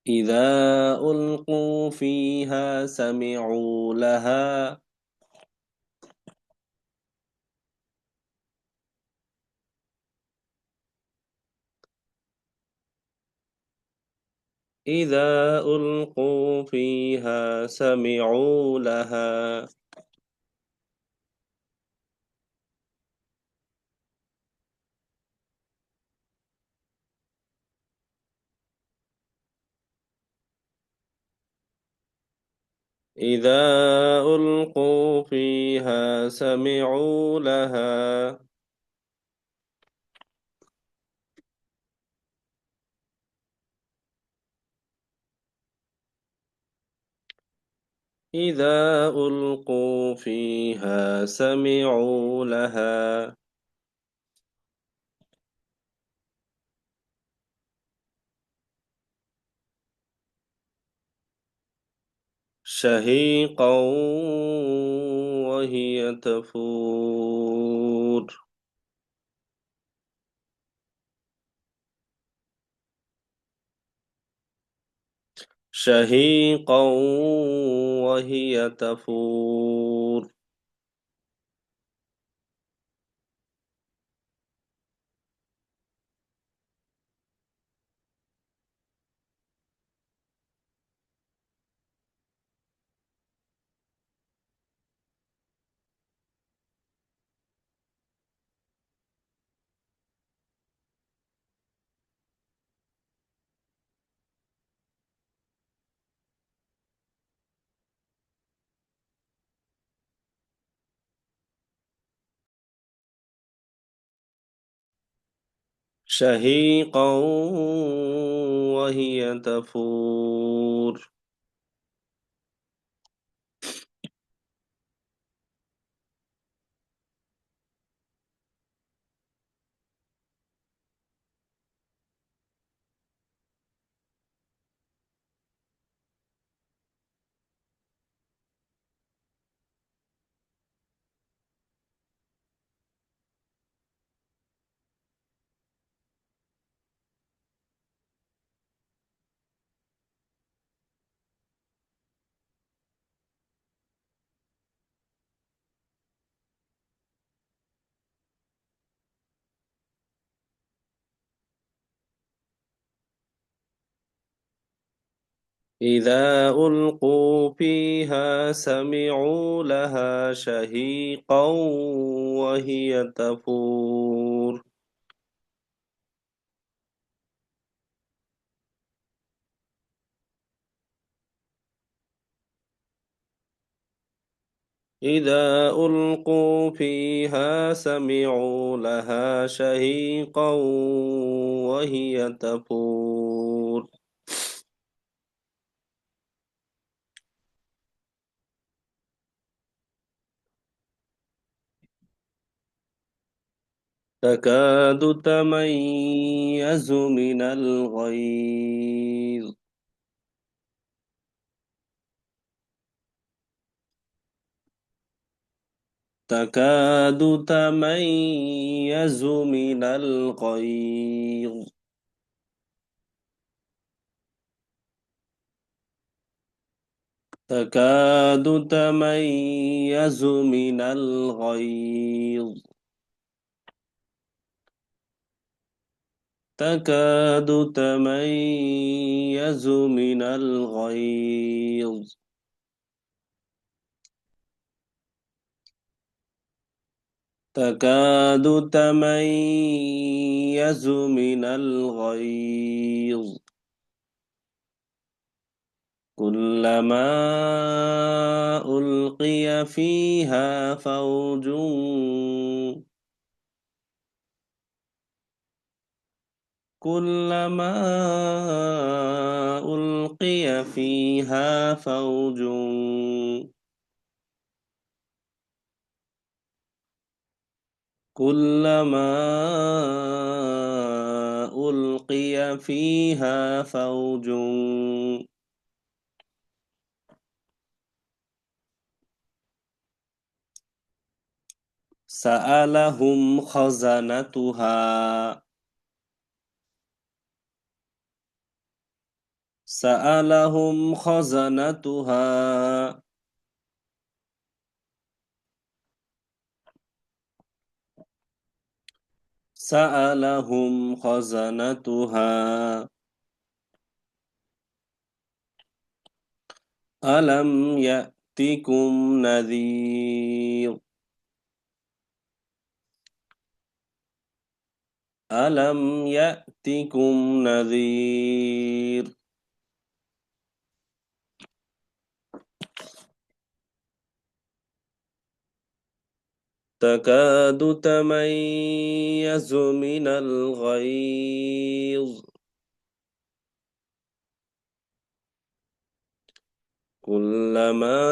إذا ألقوا فيها سمعوا لها إذا ألقوا فيها سمعوا لها إذا ألقوا فيها سمعوا لها إذا ألقوا فيها سمعوا لها شهيقا وهي تفور شهيقا وهي تفور شهيقا وهي تفور إذا ألقوا فيها سمعوا لها شهيقا وهي تفور إذا ألقوا فيها سمعوا لها شهيقا وهي تفور تكاد تميز من الغيظ تكاد تميز من الغيظ تكاد تميز من الغيظ تكاد تميز من الغيظ تكاد تميز من الغيظ كلما ألقي فيها فوج كلما ألقي فيها فوج كلما ألقي فيها فوج سألهم خزنتها. سألهم خزنتها سألهم خزنتها ألم يأتكم نذير ألم يأتكم نذير تكاد تميز من الغيظ كلما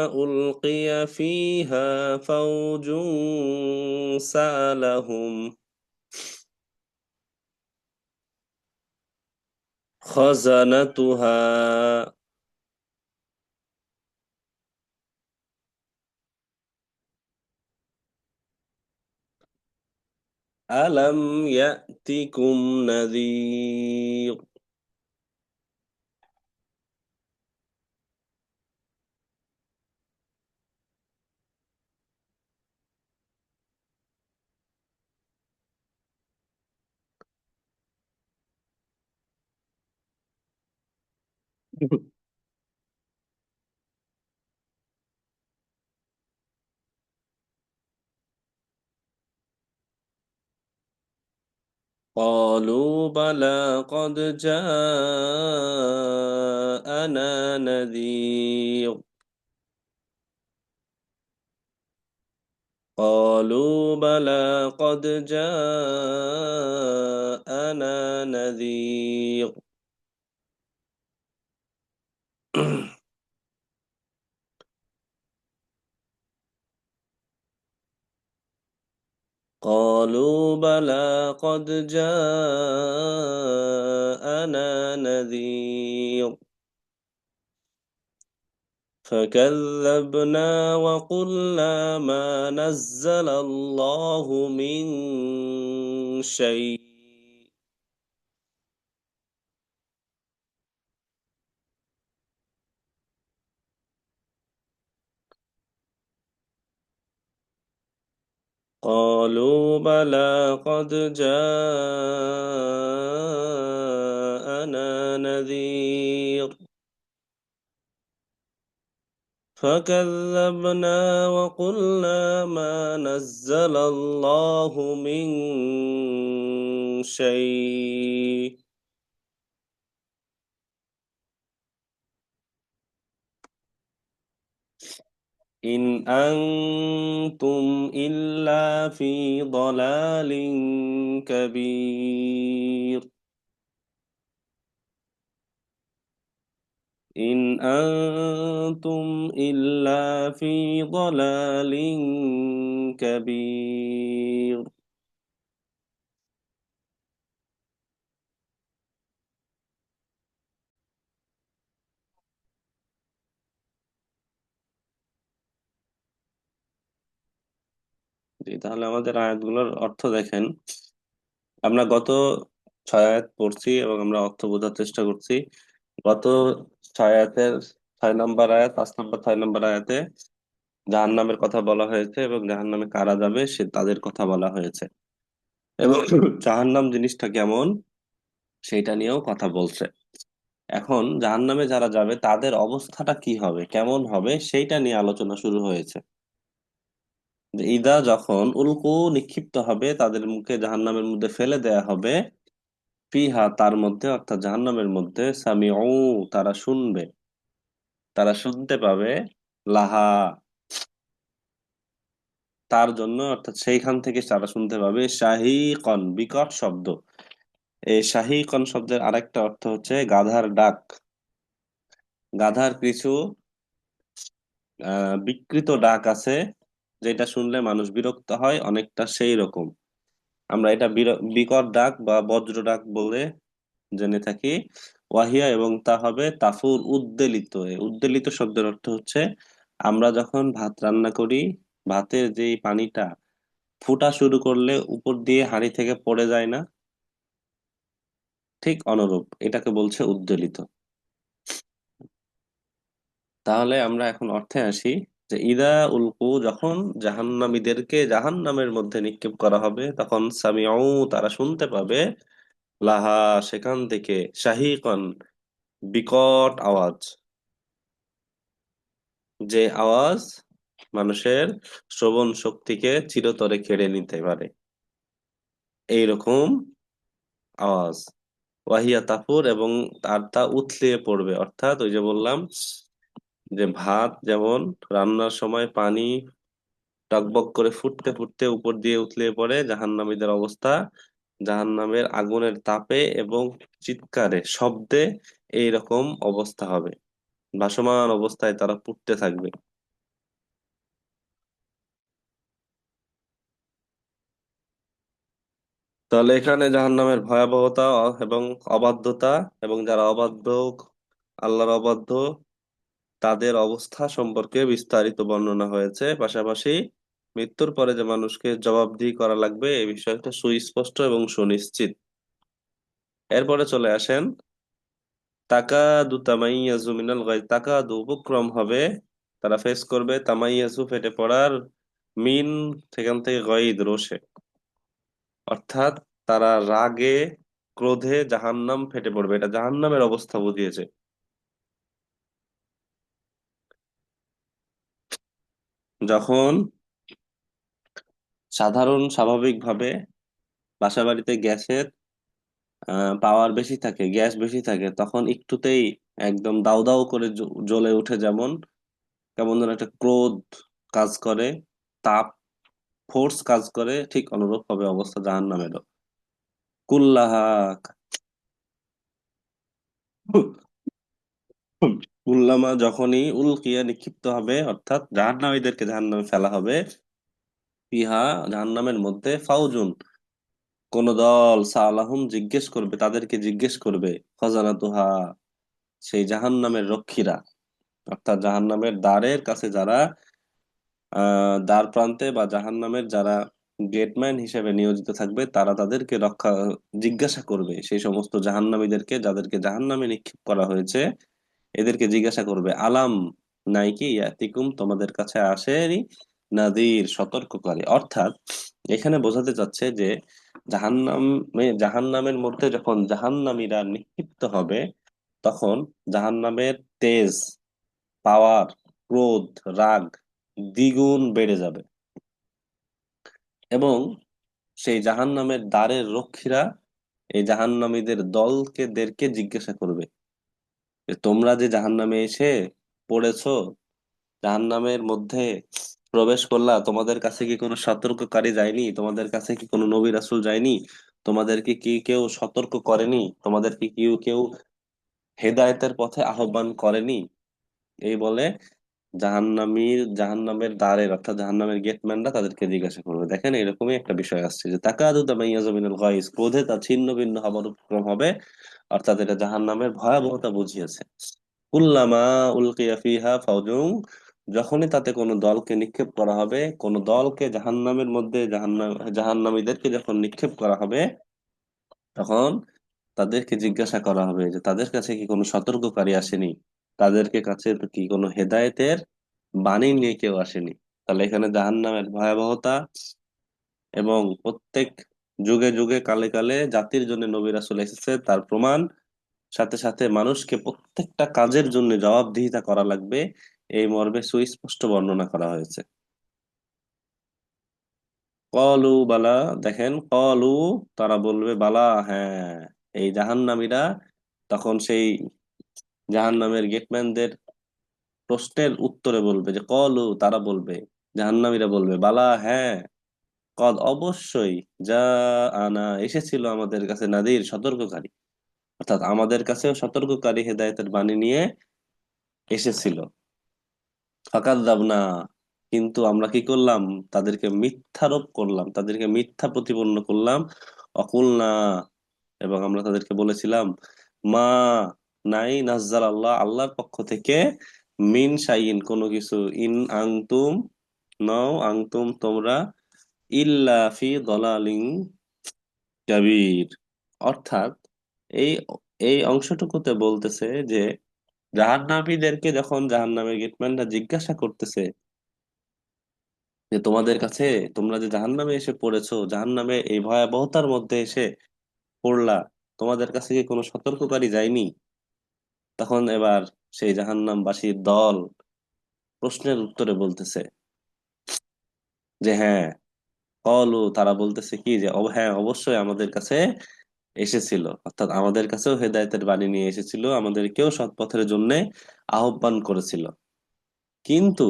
ألقي فيها فوج سألهم خزنتها ألم يأتكم نذير. قالوا بلى قد جاءنا نذير قالوا بلى قد جاءنا نذير قالوا بلى قد جاءنا نذير فكذبنا وقلنا ما نزل الله من شيء قالوا بلى قد جاءنا نذير فكذبنا وقلنا ما نزل الله من شيء إن أنتم إلا في ضلال كبير إن أنتم إلا في ضلال كبير জি, তাহলে আমাদের আয়াতগুলোর অর্থ দেখেন। আমরা গত 6 আয়াত পড়ছি এবং আমরা অর্থ বোঝার চেষ্টা করছি। গত 6 আয়াতের 6 নম্বর আয়াত, 5 নম্বর, 6 নম্বর আয়াতে জাহান্নামের কথা বলা হয়েছে এবং জাহান্নামে কারা যাবে সে তাদের কথা বলা হয়েছে এবং জাহান্নাম জিনিসটা কেমন সেটা নিয়েও কথা বলছে। এখন জাহান্নামে যারা যাবে তাদের অবস্থাটা কি হবে, কেমন হবে, সেইটা নিয়ে আলোচনা শুরু হয়েছে। যে ইদা যখন উল্কু নিক্ষিপ্ত হবে, তাদের মুখে জাহান্নামের মধ্যে ফেলে দেয়া হবে, ফিহা তার মধ্যে অর্থাৎ জাহান্নামের মধ্যে, সামিউ তারা শুনবে, তারা শুনতে পাবে, লাহা তার জন্য, অর্থাৎ সেইখান থেকে তারা শুনতে পাবে শাহিকন বিকট শব্দ। এই শাহিকন শব্দের আরেকটা অর্থ হচ্ছে গাধার ডাক। গাধার কিছু বিকৃত ডাক আছে যেটা শুনলে মানুষ বিরক্ত হয়, অনেকটা সেই রকম। আমরা এটা বিকট ডাক বা বজ্র ডাক বলে জেনে থাকি। ওয়াহিয়া এবং তা হবে তাফুর উদ্বেলিত। এই উদ্বেলিত শব্দের অর্থ হচ্ছে আমরা যখন ভাত রান্না করি, ভাতের যেই পানিটা ফুটা শুরু করলে উপর দিয়ে হাঁড়ি থেকে পড়ে যায় না, ঠিক অনুরূপ এটাকে বলছে উদ্বেলিত। তাহলে আমরা এখন অর্থে আসি, যে ইদা উলকু, যখন জাহান্নামীদেরকে জাহান্নামের মধ্যে নিক্ষেপ করা হবে, তখন সামিউ, তারা শুনতে পাবে, লাহা, সেখান থেকে, শাহিকন, বিকট আওয়াজ, যে আওয়াজ মানুষের শ্রবণ শক্তিকে চিরতরে কেড়ে নিতে পারে, এইরকম আওয়াজ। ওয়াহিয়া তাফুর, এবং আর তা উথলিয়ে পড়বে, অর্থাৎ ওই যে বললাম যে ভাত যেমন রান্নার সময় পানি টকবক করে ফুটতে ফুটতে উপর দিয়ে উথলিয়ে পড়ে, জাহান্নামীদের অবস্থা জাহান্নামের আগুনের তাপে এবং চিৎকারে, শব্দে এইরকম অবস্থা হবে, ভাসমান অবস্থায় তারা পুড়তে থাকবে। তাহলে এখানে জাহান্নামের ভয়াবহতা এবং অবাধ্যতা, এবং যারা অবাধ্য, আল্লাহর অবাধ্য, তাদের অবস্থা সম্পর্কে বিস্তারিত বর্ণনা হয়েছে। পাশাপাশি মৃত্যুর পরে যে মানুষকে জবাবদিহি করা লাগবে এই বিষয়টা সুস্পষ্ট এবং সুনিশ্চিত। এরপরে চলে আসেন, তাকাদু তামাইয়াজু মিনাল গায়জ, তাকাদু উপক্রম হবে, তারা ফেস করবে, তামাইয়াজু ফেটে পড়ার, মিন সেখান থেকে গয়দ রোষে, অর্থাৎ তারা রাগে ক্রোধে জাহান্নাম ফেটে পড়বে, এটা জাহান্নামের অবস্থা বুঝিয়েছে। যখন সাধারণ স্বাভাবিকভাবে বাসা বাড়িতে গ্যাসের পাওয়ার বেশি থাকে, গ্যাস বেশি থাকে, তখন একটুতেই একদম দাউ দাউ করে জ্বলে ওঠে, যেমন কেমন যেন একটা ক্রোধ কাজ করে, তাপ, ফোর্স কাজ করে, ঠিক অনুরূপ হবে অবস্থা জাহান্নামেরও। কুল্লাহা, কুল্লামা, যখনই, উলকিয়া, নিক্ষিপ্ত হবে, অর্থাৎ জাহান্নামীদেরকে জাহান্নামে ফেলা হবে, ফিহা, জাহান্নামের মধ্যে, ফাউজুন, কোন দল, সালাহুম, জিজ্ঞেস করবে, তাদেরকে জিজ্ঞেস করবে, খজানাতুহা, সেই জাহান্নামের রক্ষীরা, অর্থাৎ জাহান্নামের দ্বারের কাছে যারা দ্বার প্রান্তে বা জাহান্নামের যারা গেটম্যান হিসেবে নিয়োজিত থাকবে, তারা তাদেরকে জিজ্ঞাসা করবে, সেই সমস্ত জাহান্নামীদেরকে যাদেরকে জাহান্নামে নিক্ষেপ করা হয়েছে, এদেরকে জিজ্ঞাসা করবে, আলাম, নাই কি, ইয়াতিকুম, তোমাদের কাছে আসেনি, নাদির, সতর্ককারী। অর্থাৎ এখানে বোঝাতে চাচ্ছে যে জাহান্নামের মধ্যে যখন জাহান্নামীরা নিক্ষিপ্ত হবে, তখন জাহান্নামের তেজ, পাওয়ার, ক্রোধ, রাগ দ্বিগুণ বেড়ে যাবে, এবং সেই জাহান্নামের দ্বারের রক্ষীরা এই জাহান্নামীদের দেরকে জিজ্ঞাসা করবে, যে তোমরা যে জাহান্নামে এসে পড়েছো, জাহান্নামের মধ্যে প্রবেশ করলা, তোমাদের কাছে কি কোনো সতর্ককারী যায়নি, তোমাদের কাছে কি কোনো নবী রাসূল যায়নি, তোমাদেরকে কি কেউ সতর্ক করেনি, তোমাদেরকে কেউ কেউ হেদায়েতের পথে আহ্বান করেনি, এই বলে জাহান্নামের দ্বারের, অর্থাৎ জাহান্নামের গেটম্যানরা তাদেরকে জিজ্ঞাসা করবে। দেখেন এরকমই একটা বিষয় আসছে, যে তাকাদু তামাইয়াজু মিনাল গায়জ, ক্রোধে তা ছিন্ন ভিন্ন হবার উপক্রম হবে, অর্থাৎ এটা জাহান্নামের ভয়াবহতা বুঝিয়েছে। কুল্লামা উলকিয়া ফিহা ফাউজুন, যখনই তাতে কোনো দলকে নিক্ষেপ করা হবে, কোনো দলকে জাহান্নামের মধ্যে, জাহান্নামীদেরকে যখন নিক্ষেপ করা হবে, তখন তাদেরকে জিজ্ঞাসা করা হবে যে তাদের কাছে কি কোনো সতর্ককারী আসেনি, তাদেরকে কাছে কি কোনো হেদায়েতের বাণী নিয়ে কেউ আসেনি। তাহলে এখানে জাহান্নামের ভয়াবহতা, এবং প্রত্যেক যুগে যুগে কালে কালে জাতির জন্য নবী রাসূল এসেছে তার প্রমাণ, সাথে সাথে মানুষকে প্রত্যেকটা কাজের জন্য জবাবদিহিতা করা লাগবে, এই মর্মে সুস্পষ্ট বর্ণনা করা হয়েছে। কলু বালা, দেখেন, কলু, তারা বলবে, বালা, হ্যাঁ, এই জাহান্নামীরা তখন সেই জাহান্নামের গেটম্যানদের প্রশ্নের উত্তরে বলবে, যে কলু, তারা বলবে, জাহান্নামীরা বলবে, বালা, হ্যাঁ, কদ, অবশ্যই, যা আনা, এসেছিল আমাদের কাছে, নাদির, সতর্ককারী, অর্থাৎ আমাদের কাছেও সতর্ককারী হেদায়েতের বাণী নিয়ে এসেছিল। ফাকাদ্দাবনা, কিন্তু আমরা কি করলাম, তাদেরকে মিথ্যারোপ করলাম, তাদেরকে মিথ্যা প্রতিপন্ন করলাম, অকুলনা, এবং আমরা তাদেরকে বলেছিলাম, মা, নাই, নাজ্জাল আল্লাহ, আল্লাহর পক্ষ থেকে, মিন শাইইন, কোনো কিছু, ইন আনতুম, নও, আনতুম, তোমরা, ইল্লা ফি দলালিন কাবীর, অর্থাৎ এই এই অংশটুকুতে বলতেছে যে জাহান্নামীদেরকে যখন জাহান্নামের গেটম্যানরা জিজ্ঞাসা করতেছে যে তোমাদের কাছে, তোমরা যে জাহান্নামে এসে পড়েছো, জাহান্নামে এই ভয়াবহতার মধ্যে এসে পড়লা, তোমাদের কাছে কি কোনো সতর্ককারী যায়নি? তখন এবার সেই জাহান্নামবাসীর দল প্রশ্নের উত্তরে বলতেছে যে হ্যাঁ, কলু, তারা বলতেছে কি যে হ্যাঁ অবশ্যই আমাদের কাছে এসেছিল, অর্থাৎ আমাদের কাছেও হেদায়েতের বাণী নিয়ে এসেছিল, আমাদেরকেও সৎ পথের জন্য আহ্বান করেছিল, কিন্তু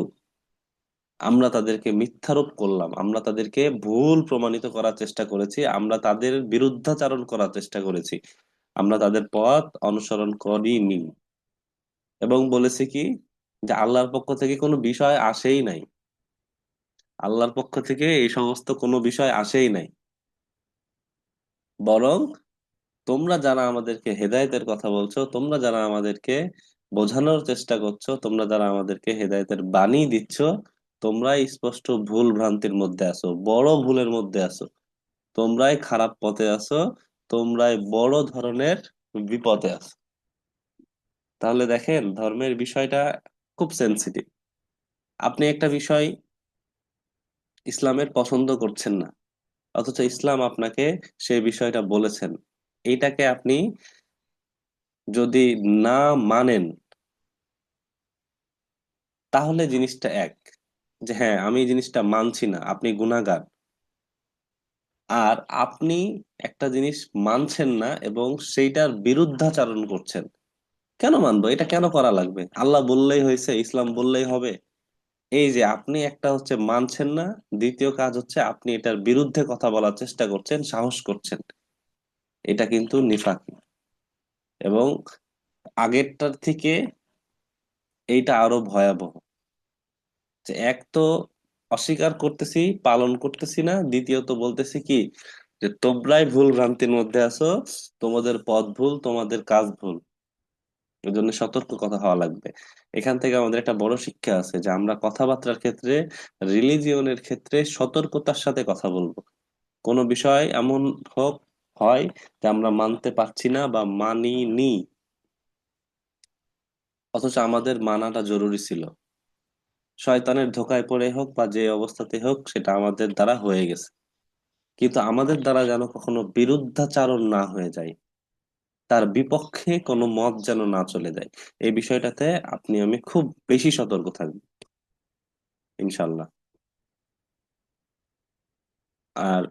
আমরা তাদেরকে মিথ্যারোপ করলাম, আমরা তাদেরকে ভুল প্রমাণিত করার চেষ্টা করেছি, আমরা তাদের বিরুদ্ধাচারণ করার চেষ্টা করেছি, আমরা তাদের পথ অনুসরণ করিনি, এবং বলেছি কি যে আল্লাহর পক্ষ থেকে কোনো বিষয় আসেই নাই, আল্লাহর পক্ষ থেকে এই সমস্ত কোনো বিষয় আসেই নাই, বরং তোমরা যারা আমাদেরকে হেদায়েতের কথা বলছো, তোমরা যারা আমাদেরকে বোঝানোর চেষ্টা করছো, তোমরা যারা আমাদেরকে হেদায়েতের বাণী দিচ্ছ, তোমরাই স্পষ্ট ভুল ভ্রান্তির মধ্যে আছো, বড় ভুলের মধ্যে আছো, তোমরাই খারাপ পথে আছো, তোমরাই বড় ধরনের বিপদে আছো। তাহলে দেখেন ধর্মের বিষয়টা খুব সেনসিটিভ। আপনি একটা বিষয় ইসলামের পছন্দ করছেন না, অথচ ইসলাম আপনাকে সেই বিষয়টা বলেছেন, এইটাকে আপনি যদি না মানেন, তাহলে জিনিসটা এক, যে হ্যাঁ আমি এই জিনিসটা মানছি না, আপনি গুনাহগার। আর আপনি একটা জিনিস মানছেন না এবং সেইটার বিরুদ্ধাচারণ করছেন, কেন মানবো, এটা কেন করা লাগবে, আল্লাহ বললেই হয়েছে, ইসলাম বললেই হবে। এই যে আপনি একটা হচ্ছে মানছেন না, দ্বিতীয় কাজ হচ্ছে আপনি এটার বিরুদ্ধে কথা বলার চেষ্টা করছেন, সাহস করছেন, এটা কিন্তু নিফাক। এবং আগেরটার থেকে এইটা আরো ভয়াবহ, যে এক তো অস্বীকার করতেছি, পালন করতেছি না, দ্বিতীয়ত বলতেছি কি যে তোমরাই ভুল ভ্রান্তির মধ্যে আছো, তোমাদের পথ ভুল, তোমাদের কাজ ভুল, এই জন্য সতর্ক কথা হওয়া লাগবে। এখান থেকে আমাদের একটা বড় শিক্ষা আছে যে আমরা কথাবার্তার ক্ষেত্রে, রিলিজিয়নের ক্ষেত্রে সতর্কতার সাথে কথা বলবো। কোনো বিষয় এমন হোক, হয় যে আমরা মানতে পারছি না বা মানিনি, অথচ আমাদের মানাটা জরুরি ছিল, শয়তানের ধোকায় পড়ে হোক বা যে অবস্থাতে হোক, সেটা আমাদের দ্বারা হয়ে গেছে, কিন্তু আমাদের দ্বারা যেন কখনো বিরুদ্ধাচারণ না হয়ে যায়, তার বিপক্ষে কোনো মত যেন না চলে যায়, এই বিষয়টাতে আপনি আমি খুব বেশি সতর্ক থাকবো ইনশাল্লাহ। আর